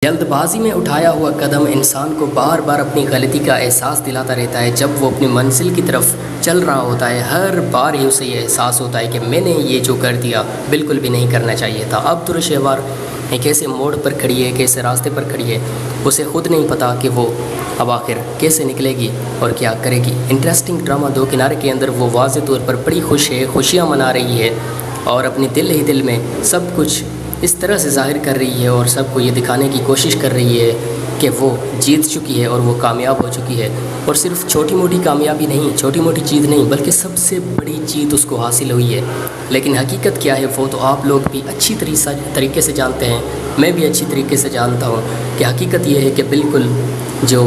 جلد بازی میں اٹھایا ہوا قدم انسان کو بار بار اپنی غلطی کا احساس دلاتا رہتا ہے۔ جب وہ اپنی منزل کی طرف چل رہا ہوتا ہے ہر بار ہی اسے یہ احساس ہوتا ہے کہ میں نے یہ جو کر دیا بالکل بھی نہیں کرنا چاہیے تھا۔ اب درشہوار ایک ایسے موڑ پر کھڑی ہے، ایک ایسے راستے پر کھڑی ہے، اسے خود نہیں پتہ کہ وہ اب آخر کیسے نکلے گی اور کیا کرے گی۔ انٹرسٹنگ ڈرامہ دو کنارے کے اندر وہ واضح طور پر بڑی خوش ہے، خوشیاں منا رہی ہے اور اپنے دل ہی دل میں سب کچھ اس طرح سے ظاہر کر رہی ہے اور سب کو یہ دکھانے کی کوشش کر رہی ہے کہ وہ جیت چکی ہے اور وہ کامیاب ہو چکی ہے۔ اور صرف چھوٹی موٹی کامیابی نہیں، چھوٹی موٹی چیز نہیں، بلکہ سب سے بڑی چیز اس کو حاصل ہوئی ہے۔ لیکن حقیقت کیا ہے وہ تو آپ لوگ بھی اچھی طریقے سے جانتے ہیں، میں بھی اچھی طریقے سے جانتا ہوں کہ حقیقت یہ ہے کہ بالکل جو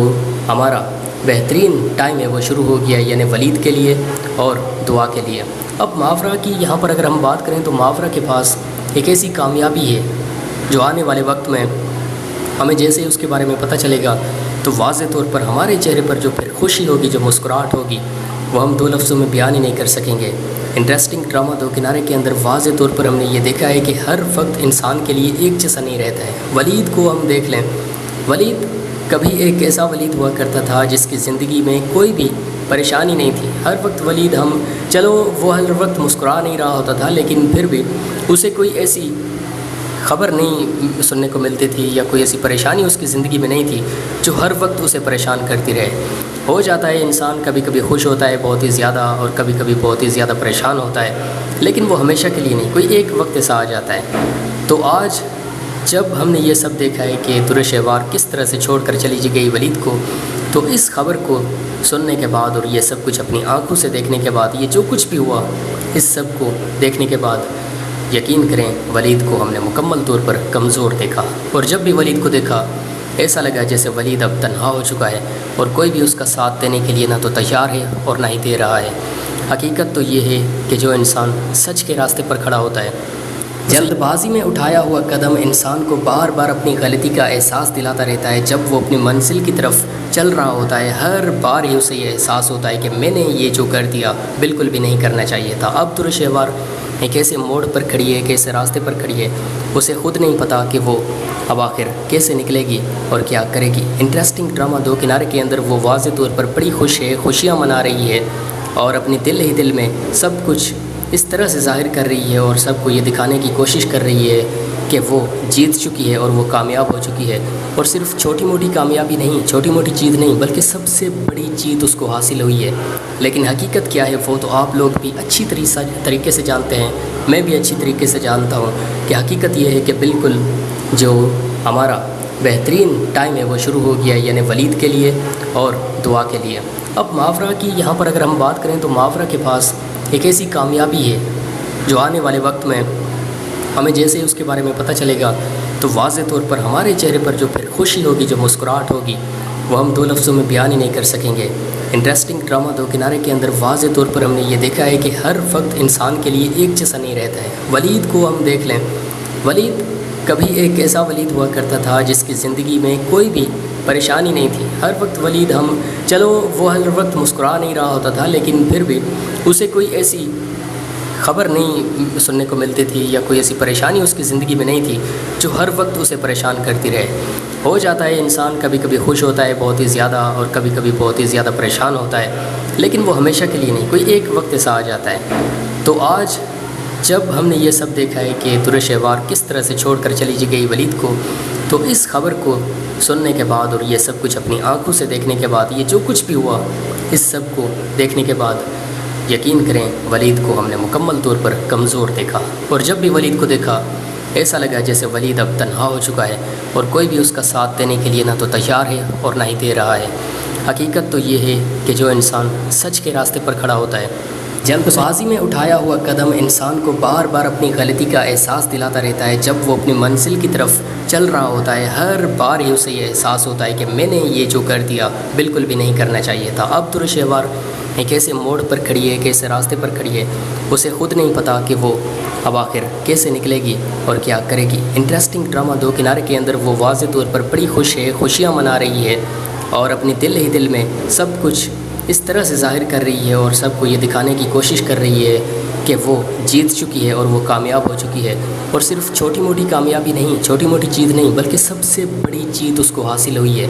ہمارا بہترین ٹائم ہے وہ شروع ہو گیا ہے، یعنی ولید کے لیے اور دعا کے لیے۔ اب ماورا کی یہاں پر اگر ہم بات کریں تو ماورا کے پاس ایک ایسی کامیابی ہے جو آنے والے وقت میں ہمیں جیسے ہی اس کے بارے میں پتہ چلے گا تو واضح طور پر ہمارے چہرے پر جو پھر خوشی ہوگی، جو مسکراہٹ ہوگی، وہ ہم دو لفظوں میں بیان ہی نہیں کر سکیں گے۔ انٹرسٹنگ ڈرامہ دو کنارے کے اندر واضح طور پر ہم نے یہ دیکھا ہے کہ ہر وقت انسان کے لیے ایک جیسا نہیں رہتا ہے۔ ولید کو ہم دیکھ لیں، ولید کبھی ایک ایسا ولید ہوا کرتا تھا جس کی زندگی میں کوئی بھی پریشانی نہیں تھی۔ ہر وقت ولید وہ ہر وقت مسکرا نہیں رہا ہوتا تھا، لیکن پھر بھی اسے کوئی ایسی خبر نہیں سننے کو ملتی تھی یا کوئی ایسی پریشانی اس کی زندگی میں نہیں تھی جو ہر وقت اسے پریشان کرتی رہے۔ ہو جاتا ہے انسان کبھی کبھی خوش ہوتا ہے بہت ہی زیادہ اور کبھی کبھی بہت ہی زیادہ پریشان ہوتا ہے، لیکن وہ ہمیشہ کے لیے نہیں، کوئی ایک وقت ایسا آ جاتا ہے۔ تو آج جب ہم نے یہ سب دیکھا ہے کہ درشہوار کس طرح سے چھوڑ کر چلی گئی ولید کو، تو اس خبر کو سننے کے بعد اور یہ سب کچھ اپنی آنکھوں سے دیکھنے کے بعد، یہ جو کچھ بھی ہوا اس سب کو دیکھنے کے بعد یقین کریں ولید کو ہم نے مکمل طور پر کمزور دیکھا۔ اور جب بھی ولید کو دیکھا ایسا لگا جیسے ولید اب تنہا ہو چکا ہے اور کوئی بھی اس کا ساتھ دینے کے لیے نہ تو تیار ہے اور نہ ہی دے رہا ہے۔ حقیقت تو یہ ہے کہ جو انسان سچ کے راستے پر کھڑا ہوتا ہے، جلد بازی میں اٹھایا ہوا قدم انسان کو بار بار اپنی غلطی کا احساس دلاتا رہتا ہے۔ جب وہ اپنی منزل کی طرف چل رہا ہوتا ہے ہر بار ہی اسے یہ احساس ہوتا ہے کہ میں نے یہ جو کر دیا بالکل بھی نہیں کرنا چاہیے تھا۔ اب درشہوار ایک ایسے موڑ پر کھڑی ہے، ایک ایسے راستے پر کھڑی ہے، اسے خود نہیں پتہ کہ وہ اب آخر کیسے نکلے گی اور کیا کرے گی۔ انٹرسٹنگ ڈرامہ دو کنارے کے اندر وہ واضح طور پر بڑی خوش ہے، خوشیاں منا رہی ہے اور اپنے دل ہی دل میں سب کچھ اس طرح سے ظاہر کر رہی ہے اور سب کو یہ دکھانے کی کوشش کر رہی ہے کہ وہ جیت چکی ہے اور وہ کامیاب ہو چکی ہے۔ اور صرف چھوٹی موٹی کامیابی نہیں، چھوٹی موٹی چیز نہیں، بلکہ سب سے بڑی چیز اس کو حاصل ہوئی ہے۔ لیکن حقیقت کیا ہے وہ تو آپ لوگ بھی اچھی طریقے سے جانتے ہیں، میں بھی اچھی طریقے سے جانتا ہوں کہ حقیقت یہ ہے کہ بالکل جو ہمارا بہترین ٹائم ہے وہ شروع ہو گیا ہے، یعنی ولید کے لیے اور دعا کے لیے۔ اب ماورا کی یہاں پر اگر ہم بات کریں تو ماورا کے پاس ایک ایسی کامیابی ہے جو آنے والے وقت میں ہمیں جیسے ہی اس کے بارے میں پتہ چلے گا تو واضح طور پر ہمارے چہرے پر جو پھر خوشی ہوگی، جو مسکراہٹ ہوگی، وہ ہم دو لفظوں میں بیان ہی نہیں کر سکیں گے۔ انٹرسٹنگ ڈرامہ دو کنارے کے اندر واضح طور پر ہم نے یہ دیکھا ہے کہ ہر وقت انسان کے لیے ایک جیسا نہیں رہتا ہے۔ ولید کو ہم دیکھ لیں، ولید کبھی ایک ایسا ولید ہوا کرتا تھا جس کی زندگی میں کوئی بھی پریشانی نہیں تھی۔ ہر وقت ولید وہ ہر وقت مسکرا نہیں رہا ہوتا تھا، لیکن پھر بھی اسے کوئی ایسی خبر نہیں سننے کو ملتی تھی یا کوئی ایسی پریشانی اس کی زندگی میں نہیں تھی جو ہر وقت اسے پریشان کرتی رہے۔ ہو جاتا ہے انسان کبھی کبھی خوش ہوتا ہے بہت ہی زیادہ اور کبھی کبھی بہت ہی زیادہ پریشان ہوتا ہے، لیکن وہ ہمیشہ کے لیے نہیں، کوئی ایک وقت ایسا آ جاتا ہے۔ تو آج جب ہم نے یہ سب دیکھا ہے کہ درشہوار کس طرح سے چھوڑ کر چلی گئی ولید کو، تو اس خبر کو سننے کے بعد اور یہ سب کچھ اپنی آنکھوں سے دیکھنے کے بعد، یہ جو کچھ بھی ہوا اس سب کو دیکھنے کے بعد یقین کریں ولید کو ہم نے مکمل طور پر کمزور دیکھا۔ اور جب بھی ولید کو دیکھا ایسا لگا جیسے ولید اب تنہا ہو چکا ہے اور کوئی بھی اس کا ساتھ دینے کے لیے نہ تو تیار ہے اور نہ ہی دے رہا ہے۔ حقیقت تو یہ ہے کہ جو انسان سچ کے راستے پر کھڑا ہوتا ہے، جلد بازی میں اٹھایا ہوا قدم انسان کو بار بار اپنی غلطی کا احساس دلاتا رہتا ہے۔ جب وہ اپنی منزل کی طرف چل رہا ہوتا ہے ہر بار ہی اسے یہ احساس ہوتا ہے کہ میں نے یہ جو کر دیا بالکل بھی نہیں کرنا چاہیے تھا۔ اب درشہوار ایک ایسے موڑ پر کھڑی ہے، ایک ایسے راستے پر کھڑی ہے، اسے خود نہیں پتہ کہ وہ اب آخر کیسے نکلے گی اور کیا کرے گی۔ انٹرسٹنگ ڈرامہ دو کنارے کے اندر وہ واضح طور پر بڑی خوش ہے، خوشیاں منا رہی ہے اور اپنے دل ہی دل میں سب کچھ اس طرح سے ظاہر کر رہی ہے اور سب کو یہ دکھانے کی کوشش کر رہی ہے کہ وہ جیت چکی ہے اور وہ کامیاب ہو چکی ہے، اور صرف چھوٹی موٹی کامیابی نہیں، چھوٹی موٹی چیز نہیں، بلکہ سب سے بڑی جیت اس کو حاصل ہوئی ہے۔